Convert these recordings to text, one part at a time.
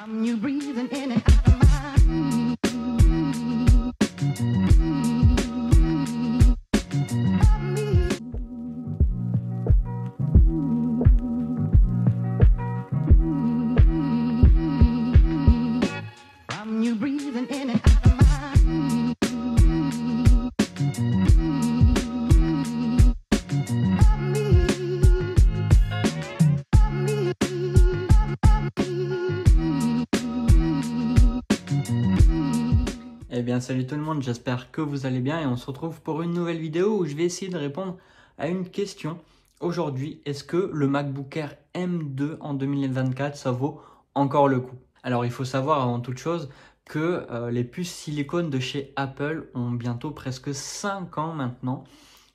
You breathing in and out of my you breathing in and out of Eh bien salut tout le monde, j'espère que vous allez bien et on se retrouve pour une nouvelle vidéo où je vais essayer de répondre à une question. Aujourd'hui, est-ce que le MacBook Air M2 en 2024, ça vaut encore le coup? Alors il faut savoir avant toute chose que les puces silicone de chez Apple ont bientôt presque 5 ans maintenant,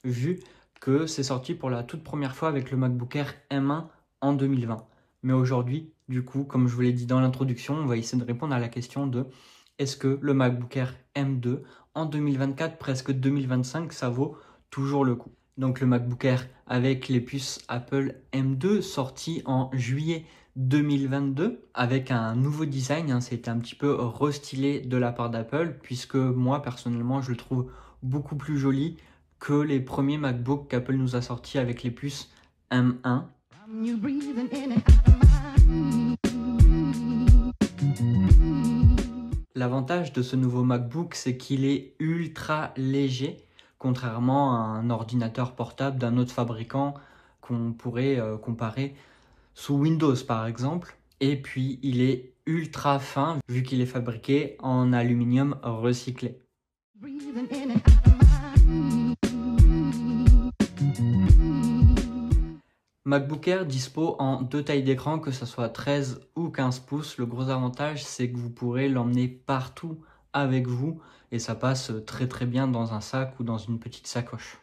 vu que c'est sorti pour la toute première fois avec le MacBook Air M1 en 2020. Mais aujourd'hui, du coup, comme je vous l'ai dit dans l'introduction, on va essayer de répondre à la question de est-ce que le MacBook Air M2 en 2024, presque 2025, ça vaut toujours le coup? Donc le MacBook Air avec les puces Apple M2 sorti en juillet 2022 avec un nouveau design, c'était un petit peu restylé de la part d'Apple puisque moi personnellement je le trouve beaucoup plus joli que les premiers MacBook qu'Apple nous a sortis avec les puces M1. L'avantage de ce nouveau MacBook, c'est qu'il est ultra léger, contrairement à un ordinateur portable d'un autre fabricant qu'on pourrait comparer sous Windows par exemple. Et puis, il est ultra fin vu qu'il est fabriqué en aluminium recyclé. MacBook Air dispo en deux tailles d'écran, que ce soit 13 ou 15 pouces. Le gros avantage, c'est que vous pourrez l'emmener partout avec vous et ça passe très très bien dans un sac ou dans une petite sacoche.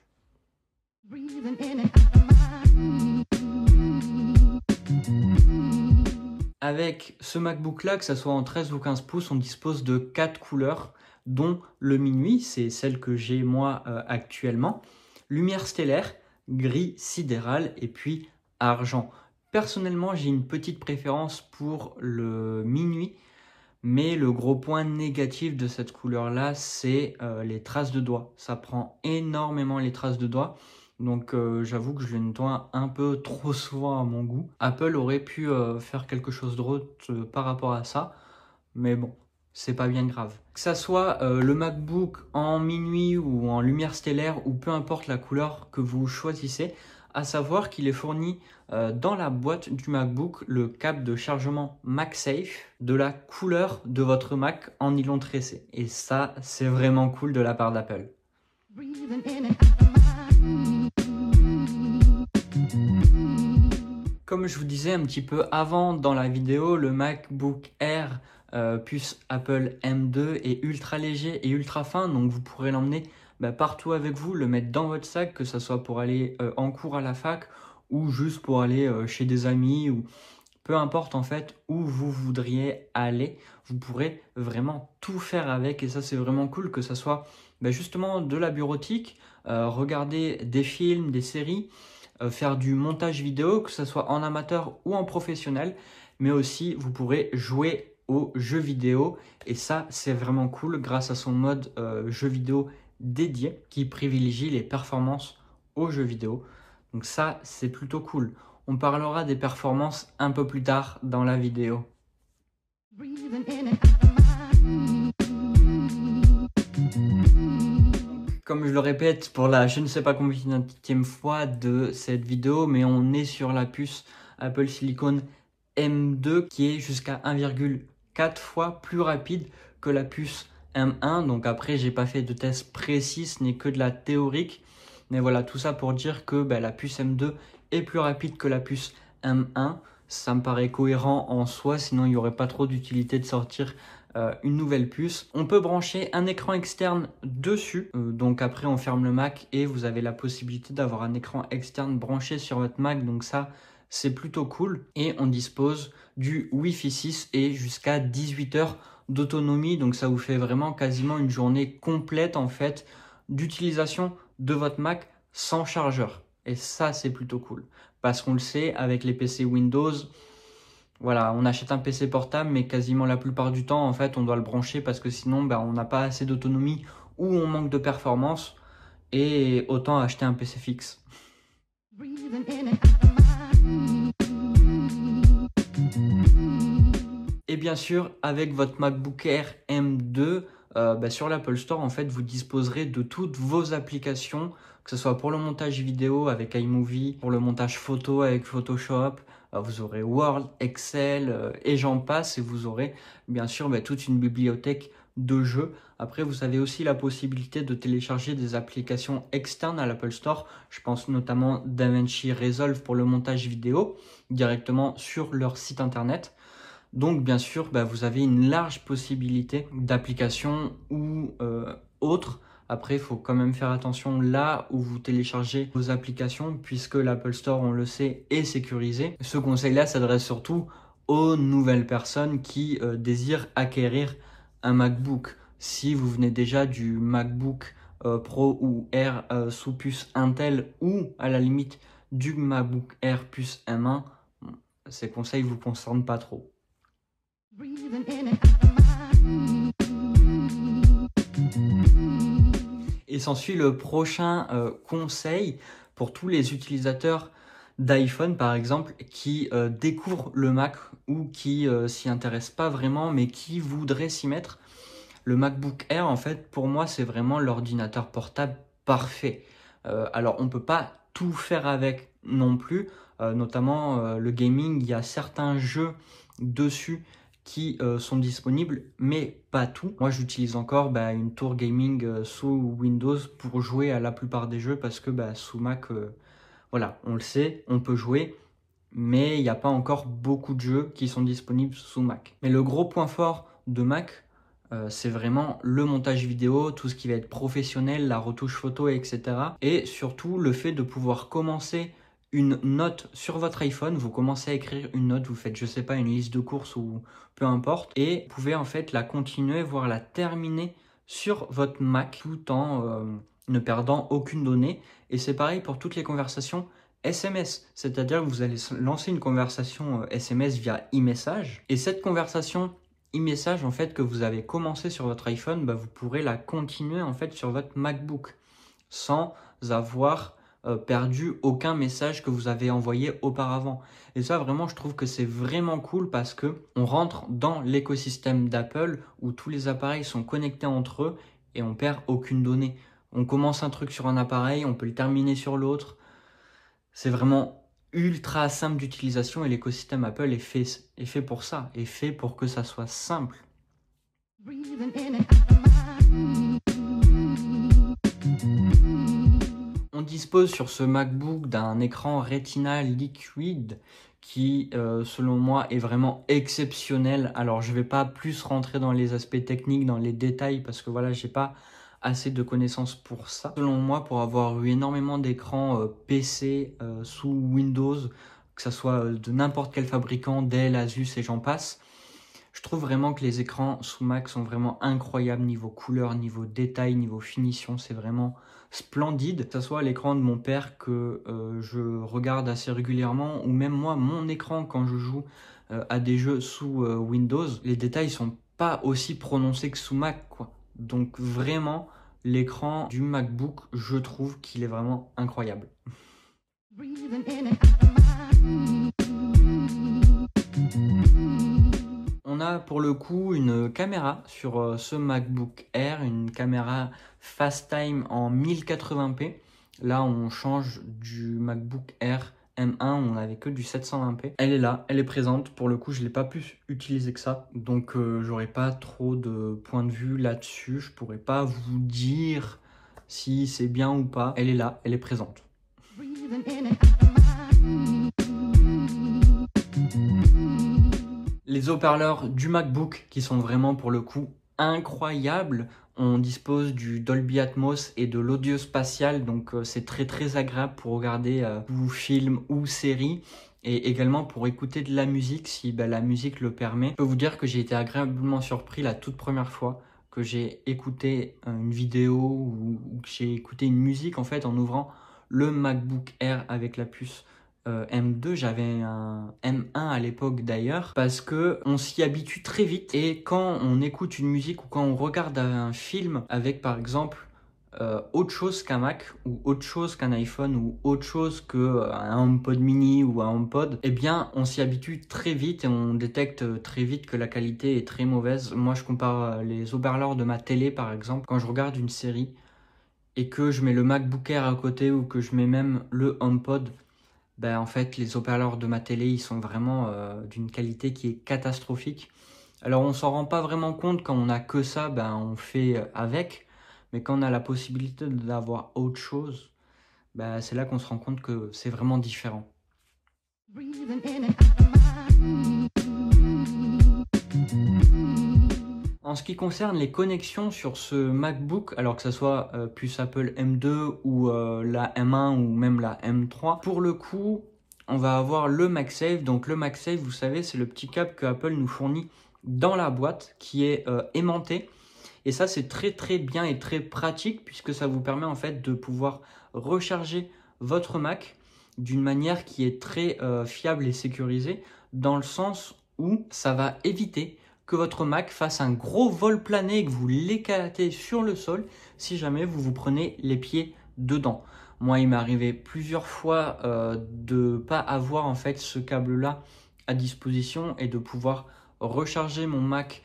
Avec ce MacBook là, que ce soit en 13 ou 15 pouces, on dispose de 4 couleurs, dont le minuit, c'est celle que j'ai moi actuellement, lumière stellaire, gris sidéral et puis argent. Personnellement, j'ai une petite préférence pour le minuit, mais le gros point négatif de cette couleur-là, c'est les traces de doigts. Ça prend énormément les traces de doigts, donc j'avoue que je le nettoie un peu trop souvent à mon goût. Apple aurait pu faire quelque chose d'autre par rapport à ça, mais bon, c'est pas bien grave. Que ça soit le MacBook en minuit ou en lumière stellaire ou peu importe la couleur que vous choisissez, à savoir qu'il est fourni dans la boîte du MacBook le câble de chargement MagSafe de la couleur de votre Mac en nylon tressé. Et ça, c'est vraiment cool de la part d'Apple. Comme je vous disais un petit peu avant dans la vidéo, le MacBook Air puce Apple M2 est ultra léger et ultra fin, donc vous pourrez l'emmener partout avec vous, le mettre dans votre sac, que ce soit pour aller en cours à la fac ou juste pour aller chez des amis ou peu importe en fait où vous voudriez aller, vous pourrez vraiment tout faire avec et ça c'est vraiment cool, que ce soit justement de la bureautique, regarder des films, des séries, faire du montage vidéo, que ce soit en amateur ou en professionnel, mais aussi vous pourrez jouer aux jeux vidéo et ça c'est vraiment cool grâce à son mode jeu vidéo dédié qui privilégie les performances aux jeux vidéo. Donc ça c'est plutôt cool. On parlera des performances un peu plus tard dans la vidéo. Comme je le répète pour la je ne sais pas combienième fois de cette vidéo, mais on est sur la puce Apple Silicon M2 qui est jusqu'à 1,4 fois plus rapide que la puce M1. Donc après, j'ai pas fait de test précis, ce n'est que de la théorique. Mais voilà, tout ça pour dire que la puce M2 est plus rapide que la puce M1. Ça me paraît cohérent en soi, sinon il n'y aurait pas trop d'utilité de sortir une nouvelle puce. On peut brancher un écran externe dessus, donc après on ferme le Mac et vous avez la possibilité d'avoir un écran externe branché sur votre Mac, donc ça c'est plutôt cool. Et on dispose du Wi-Fi 6 et jusqu'à 18 heures d'autonomie, donc ça vous fait vraiment quasiment une journée complète en fait d'utilisation de votre Mac sans chargeur. Et ça c'est plutôt cool, parce qu'on le sait, avec les PC Windows, Voilà, on achète un PC portable, mais quasiment la plupart du temps, en fait, on doit le brancher parce que sinon, ben, on n'a pas assez d'autonomie ou on manque de performance. Et autant acheter un PC fixe. Breathing in and out of my Et bien sûr, avec votre MacBook Air M2, sur l'Apple Store, en fait, vous disposerez de toutes vos applications, que ce soit pour le montage vidéo avec iMovie, pour le montage photo avec Photoshop. Vous aurez Word, Excel et j'en passe. Et vous aurez bien sûr toute une bibliothèque de jeux. Après, vous avez aussi la possibilité de télécharger des applications externes à l'Apple Store. Je pense notamment DaVinci Resolve pour le montage vidéo directement sur leur site internet. Donc bien sûr, vous avez une large possibilité d'applications ou autres. Après, il faut quand même faire attention là où vous téléchargez vos applications puisque l'Apple Store, on le sait, est sécurisé. Ce conseil-là s'adresse surtout aux nouvelles personnes qui désirent acquérir un MacBook. Si vous venez déjà du MacBook Pro ou Air sous puce Intel ou à la limite du MacBook Air puce M1, ces conseils ne vous concernent pas trop. breathing in and out of my Et s'ensuit le prochain conseil pour tous les utilisateurs d'iPhone, par exemple, qui découvrent le Mac ou qui s'y intéressent pas vraiment, mais qui voudraient s'y mettre. Le MacBook Air, en fait, pour moi, c'est vraiment l'ordinateur portable parfait. Alors, on peut pas tout faire avec non plus, notamment le gaming. Il y a certains jeux dessus qui sont disponibles, mais pas tout. Moi, j'utilise encore une tour gaming sous Windows pour jouer à la plupart des jeux parce que sous Mac, voilà, on le sait, on peut jouer, mais il n'y a pas encore beaucoup de jeux qui sont disponibles sous Mac. Mais le gros point fort de Mac, c'est vraiment le montage vidéo, tout ce qui va être professionnel, la retouche photo, etc. Et surtout le fait de pouvoir commencer une note sur votre iPhone, vous commencez à écrire une note, vous faites, je sais pas, une liste de courses ou peu importe, et vous pouvez en fait la continuer, voire la terminer sur votre Mac tout en ne perdant aucune donnée. Et c'est pareil pour toutes les conversations SMS, c'est-à-dire que vous allez lancer une conversation SMS via e-message, et cette conversation e-message en fait que vous avez commencé sur votre iPhone, vous pourrez la continuer en fait sur votre MacBook sans avoir perdu aucun message que vous avez envoyé auparavant. Et ça vraiment je trouve que c'est vraiment cool parce que on rentre dans l'écosystème d'Apple où tous les appareils sont connectés entre eux et on perd aucune donnée. On commence un truc sur un appareil, on peut le terminer sur l'autre. C'est vraiment ultra simple d'utilisation et l'écosystème Apple est fait pour ça, est fait pour que ça soit simple. breathing in and out of my On dispose sur ce MacBook d'un écran Retina Liquid qui, selon moi, est vraiment exceptionnel. Alors, je ne vais pas plus rentrer dans les aspects techniques, dans les détails, parce que voilà, j'ai pas assez de connaissances pour ça. Selon moi, pour avoir eu énormément d'écrans PC sous Windows, que ce soit de n'importe quel fabricant, Dell, Asus et j'en passe, je trouve vraiment que les écrans sous Mac sont vraiment incroyables niveau couleur, niveau détail, niveau finition. C'est vraiment splendide. Que ce soit l'écran de mon père que je regarde assez régulièrement ou même moi, mon écran quand je joue à des jeux sous Windows, les détails sont pas aussi prononcés que sous Mac, quoi. Donc vraiment, l'écran du MacBook, je trouve qu'il est vraiment incroyable. breathing in and out of my On a pour le coup une caméra sur ce MacBook Air, une caméra FaceTime en 1080p. Là, on change du MacBook Air M1, on n'avait que du 720p. Elle est là, elle est présente. Pour le coup, je ne l'ai pas plus utilisé que ça. Donc, j'aurais pas trop de point de vue là-dessus. Je pourrais pas vous dire si c'est bien ou pas. Elle est là, elle est présente. breathing in and out of my Les haut-parleurs du MacBook qui sont vraiment pour le coup incroyables. On dispose du Dolby Atmos et de l'audio spatial, donc c'est très agréable pour regarder ou films ou séries et également pour écouter de la musique si la musique le permet. Je peux vous dire que j'ai été agréablement surpris la toute première fois que j'ai écouté une vidéo ou que j'ai écouté une musique en fait en ouvrant le MacBook Air avec la puce M2, j'avais un M1 à l'époque d'ailleurs, parce que on s'y habitue très vite et quand on écoute une musique ou quand on regarde un film avec par exemple autre chose qu'un Mac ou autre chose qu'un iPhone ou autre chose qu'un HomePod mini ou un HomePod, eh bien on s'y habitue très vite et on détecte très vite que la qualité est très mauvaise. Moi je compare les haut-parleurs de ma télé par exemple, quand je regarde une série et que je mets le MacBook Air à côté ou que je mets même le HomePod, ben en fait les haut-parleurs de ma télé ils sont vraiment d'une qualité qui est catastrophique. Alors on s'en rend pas vraiment compte quand on a que ça, ben on fait avec. Mais quand on a la possibilité d'avoir autre chose, bah, c'est là qu'on se rend compte que c'est vraiment différent. Breathing in and out of my En ce qui concerne les connexions sur ce MacBook, alors que ce soit puce Apple M2 ou la M1 ou même la M3, pour le coup, on va avoir le MagSafe. Donc le MagSafe, vous savez, c'est le petit câble que Apple nous fournit dans la boîte qui est aimanté. Et ça, c'est très très bien et très pratique puisque ça vous permet en fait de pouvoir recharger votre Mac d'une manière qui est très fiable et sécurisée, dans le sens où ça va éviter que votre Mac fasse un gros vol plané et que vous l'éclatez sur le sol si jamais vous vous prenez les pieds dedans. Moi, il m'est arrivé plusieurs fois de pas avoir en fait ce câble-là à disposition et de pouvoir recharger mon Mac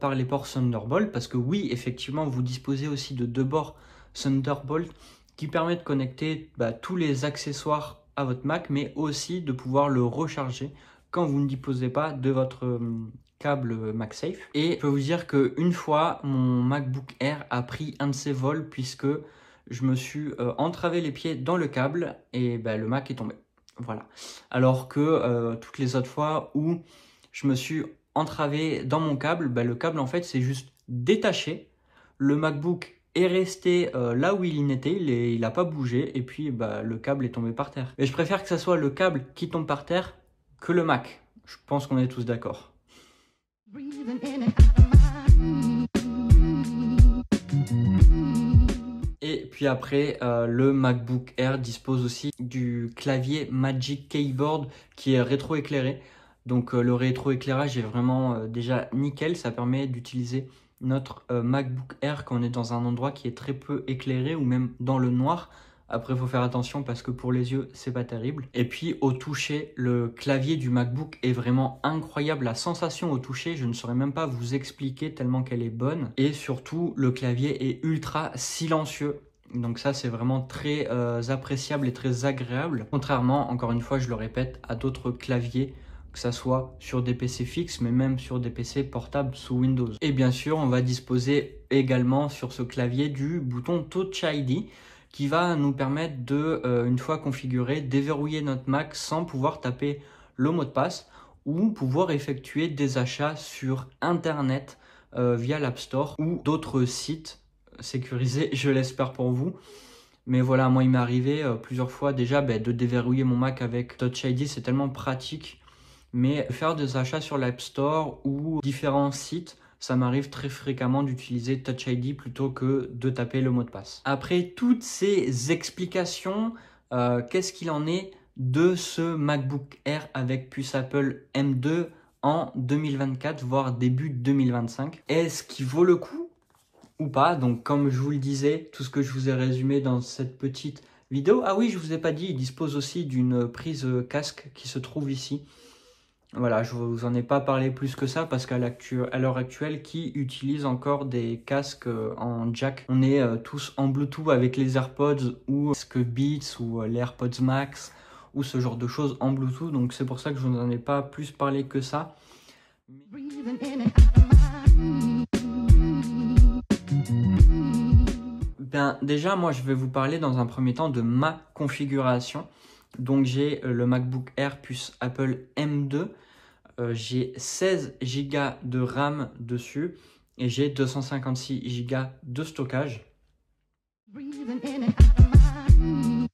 par les ports Thunderbolt, parce que oui, effectivement, vous disposez aussi de 2 bords Thunderbolt qui permettent de connecter tous les accessoires à votre Mac, mais aussi de pouvoir le recharger quand vous ne disposez pas de votre câble MagSafe. Et je peux vous dire qu'une fois, mon MacBook Air a pris un de ses vols puisque je me suis entravé les pieds dans le câble et le Mac est tombé. Voilà. Alors que toutes les autres fois où je me suis entravé dans mon câble, le câble en fait c'est juste détaché, le MacBook est resté là où il était, il n'a pas bougé et puis le câble est tombé par terre. Et je préfère que ça soit le câble qui tombe par terre que le Mac. Je pense qu'on est tous d'accord. breathing in and out of my Et puis après, le MacBook Air dispose aussi du clavier Magic Keyboard qui est rétroéclairé. Donc le rétroéclairage est vraiment déjà nickel. Ça permet d'utiliser notre MacBook Air quand on est dans un endroit qui est très peu éclairé ou même dans le noir. Après, il faut faire attention parce que pour les yeux, c'est pas terrible. Et puis au toucher, le clavier du MacBook est vraiment incroyable. La sensation au toucher, je ne saurais même pas vous expliquer tellement qu'elle est bonne. Et surtout, le clavier est ultra silencieux. Donc ça, c'est vraiment très appréciable et très agréable. Contrairement, encore une fois, je le répète, à d'autres claviers, que ça soit sur des PC fixes, mais même sur des PC portables sous Windows. Et bien sûr, on va disposer également sur ce clavier du bouton Touch ID qui va nous permettre de, une fois configuré, déverrouiller notre Mac sans pouvoir taper le mot de passe ou pouvoir effectuer des achats sur Internet via l'App Store ou d'autres sites sécurisés, je l'espère pour vous. Mais voilà, moi il m'est arrivé plusieurs fois déjà de déverrouiller mon Mac avec Touch ID, c'est tellement pratique. Mais faire des achats sur l'App Store ou différents sites, ça m'arrive très fréquemment d'utiliser Touch ID plutôt que de taper le mot de passe. Après toutes ces explications, qu'est-ce qu'il en est de ce MacBook Air avec puce Apple M2 en 2024, voire début 2025? Est-ce qu'il vaut le coup ou pas? Donc comme je vous le disais, tout ce que je vous ai résumé dans cette petite vidéo. Ah oui, je vous ai pas dit, il dispose aussi d'une prise casque qui se trouve ici. Voilà, je vous en ai pas parlé plus que ça parce qu'à l'heure actuelle, qui utilise encore des casques en jack? On est tous en Bluetooth avec les AirPods ou que Beats ou les AirPods Max ou ce genre de choses en Bluetooth. Donc c'est pour ça que je vous en ai pas plus parlé que ça. breathing in and out of my Déjà, moi, je vais vous parler dans un premier temps de ma configuration. Donc, j'ai le MacBook Air puce Apple M2. J'ai 16 Go de RAM dessus et j'ai 256 Go de stockage. breathing in and out of my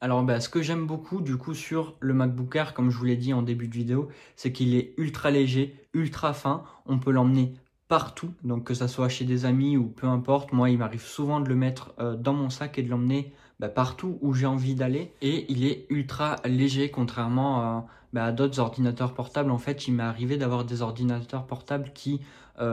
Alors, ce que j'aime beaucoup du coup sur le MacBook Air, comme je vous l'ai dit en début de vidéo, c'est qu'il est ultra léger, ultra fin. On peut l'emmener partout, donc que ça soit chez des amis ou peu importe. Moi, il m'arrive souvent de le mettre dans mon sac et de l'emmener partout où j'ai envie d'aller. Et il est ultra léger, contrairement à d'autres ordinateurs portables. En fait, il m'est arrivé d'avoir des ordinateurs portables qui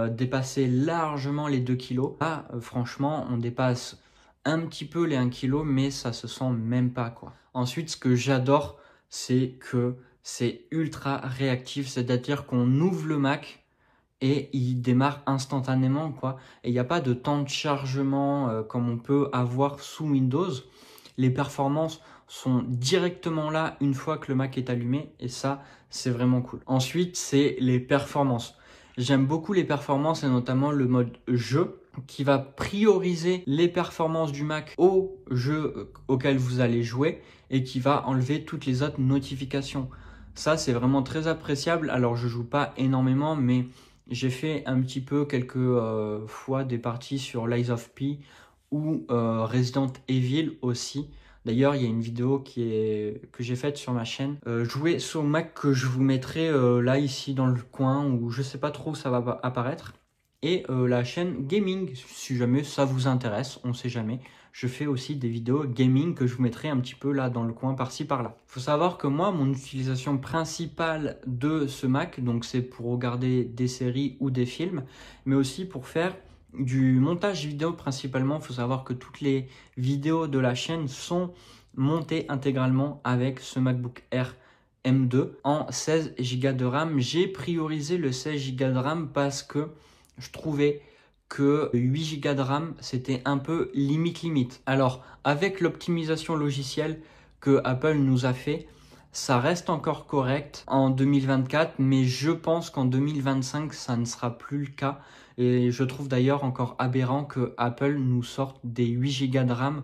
dépassaient largement les 2 kg. Là, franchement, on dépasse un petit peu les 1 kg, mais ça se sent même pas, quoi. Ensuite, ce que j'adore, c'est que c'est ultra réactif, c'est-à-dire qu'on ouvre le Mac et il démarre instantanément, quoi. Et il n'y a pas de temps de chargement comme on peut avoir sous Windows. Les performances sont directement là une fois que le Mac est allumé et ça, c'est vraiment cool. Ensuite, c'est les performances. J'aime beaucoup les performances et notamment le mode jeu qui va prioriser les performances du Mac au jeu auquel vous allez jouer et qui va enlever toutes les autres notifications. Ça, c'est vraiment très appréciable. Alors, je joue pas énormément, mais j'ai fait un petit peu quelques fois des parties sur Lies of P ou Resident Evil aussi. D'ailleurs, il y a une vidéo que j'ai faite sur ma chaîne. Jouer sur Mac que je vous mettrai là, ici, dans le coin, où je sais pas trop où ça va apparaître. Et la chaîne Gaming, si jamais ça vous intéresse, on sait jamais. Je fais aussi des vidéos gaming que je vous mettrai un petit peu là dans le coin par-ci par-là. Il faut savoir que moi, mon utilisation principale de ce Mac, donc c'est pour regarder des séries ou des films, mais aussi pour faire du montage vidéo principalement. Il faut savoir que toutes les vidéos de la chaîne sont montées intégralement avec ce MacBook Air M2 en 16 Go de RAM. J'ai priorisé le 16 Go de RAM parce que je trouvais que 8 Go de RAM, c'était un peu limite. Alors, avec l'optimisation logicielle que Apple nous a fait, ça reste encore correct en 2024, mais je pense qu'en 2025, ça ne sera plus le cas. Et je trouve d'ailleurs encore aberrant que Apple nous sorte des 8 Go de RAM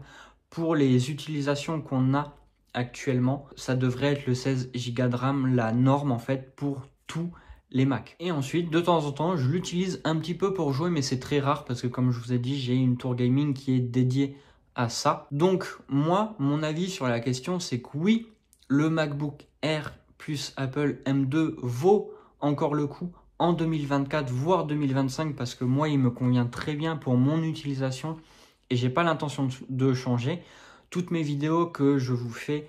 pour les utilisations qu'on a actuellement. Ça devrait être le 16 Go de RAM, la norme en fait pour tous les Mac. Et ensuite, de temps en temps, je l'utilise un petit peu pour jouer, mais c'est très rare parce que comme je vous ai dit, j'ai une tour gaming qui est dédiée à ça. Donc moi, mon avis sur la question, c'est que oui, le MacBook Air plus Apple M2 vaut encore le coup en 2024, voire 2025, parce que moi, il me convient très bien pour mon utilisation et j'ai pas l'intention de changer. Toutes mes vidéos que je vous fais,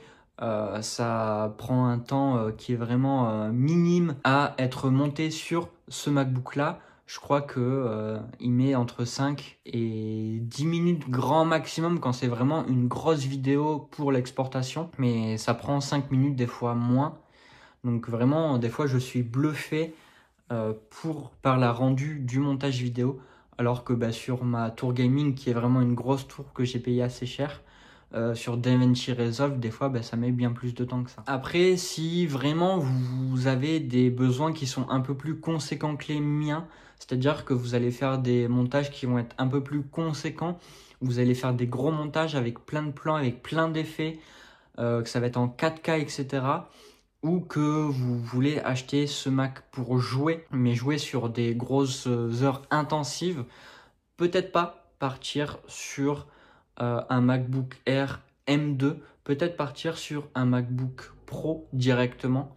ça prend un temps qui est vraiment minime à être monté sur ce MacBook là. Je crois que il met entre 5 et 10 minutes grand maximum quand c'est vraiment une grosse vidéo pour l'exportation. Mais ça prend 5 minutes, des fois moins. Donc vraiment, des fois, je suis bluffé par la rendue du montage vidéo. Alors que sur ma tour gaming, qui est vraiment une grosse tour que j'ai payé assez cher, sur DaVinci Resolve, des fois ça met bien plus de temps que ça. Après, si vraiment vous avez des besoins qui sont un peu plus conséquents que les miens, c'est-à-dire que vous allez faire des montages qui vont être un peu plus conséquents, vous allez faire des gros montages avec plein de plans, avec plein d'effets, que ça va être en 4K, etc. Ou que vous voulez acheter ce Mac pour jouer, mais jouer sur des grosses heures intensives, peut-être pas partir sur un MacBook Air M2, peut-être partir sur un MacBook Pro directement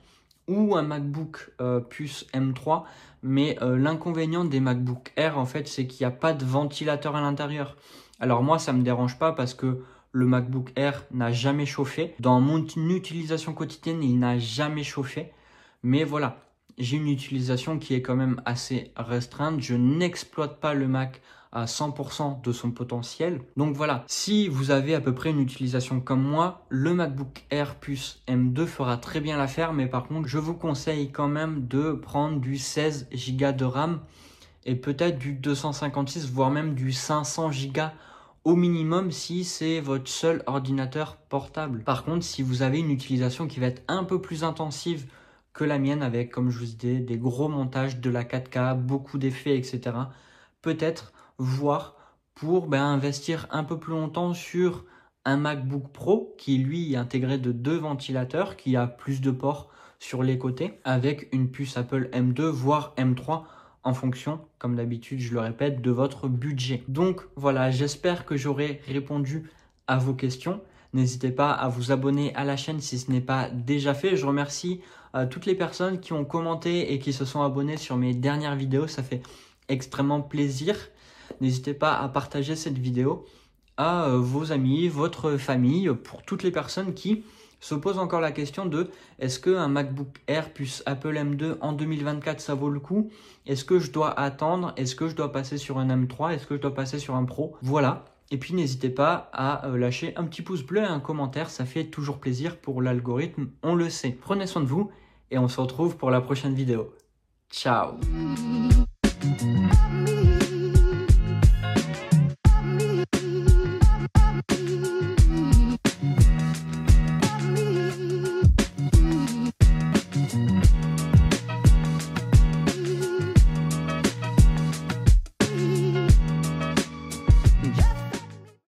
ou un MacBook puce M3, mais l'inconvénient des MacBook Air en fait, c'est qu'il n'y a pas de ventilateur à l'intérieur. Alors moi, ça me dérange pas parce que le MacBook Air n'a jamais chauffé. Dans mon utilisation quotidienne, il n'a jamais chauffé. Mais voilà, j'ai une utilisation qui est quand même assez restreinte. Je n'exploite pas le Mac à 100% de son potentiel. Donc voilà, si vous avez à peu près une utilisation comme moi, le MacBook Air puce M2 fera très bien l'affaire. Mais par contre, je vous conseille quand même de prendre du 16 Go de RAM et peut-être du 256, voire même du 500 Go au minimum si c'est votre seul ordinateur portable. Par contre, si vous avez une utilisation qui va être un peu plus intensive que la mienne avec, comme je vous disais, des gros montages, de la 4K, beaucoup d'effets, etc. Peut-être voir pour investir un peu plus longtemps sur un MacBook Pro qui lui est intégré de 2 ventilateurs, qui a plus de ports sur les côtés, avec une puce Apple M2 voire M3 en fonction, comme d'habitude, je le répète, de votre budget. Donc voilà, j'espère que j'aurai répondu à vos questions. N'hésitez pas à vous abonner à la chaîne si ce n'est pas déjà fait. Je remercie toutes les personnes qui ont commenté et qui se sont abonnées sur mes dernières vidéos. Ça fait extrêmement plaisir. N'hésitez pas à partager cette vidéo à vos amis, votre famille, pour toutes les personnes qui se posent encore la question de est-ce qu'un MacBook Air plus Apple M2 en 2024 ça vaut le coup? Est-ce que je dois attendre? Est-ce que je dois passer sur un M3? Est-ce que je dois passer sur un Pro? Voilà. Et puis n'hésitez pas à lâcher un petit pouce bleu et un commentaire, ça fait toujours plaisir pour l'algorithme, on le sait. Prenez soin de vous et on se retrouve pour la prochaine vidéo. Ciao! me.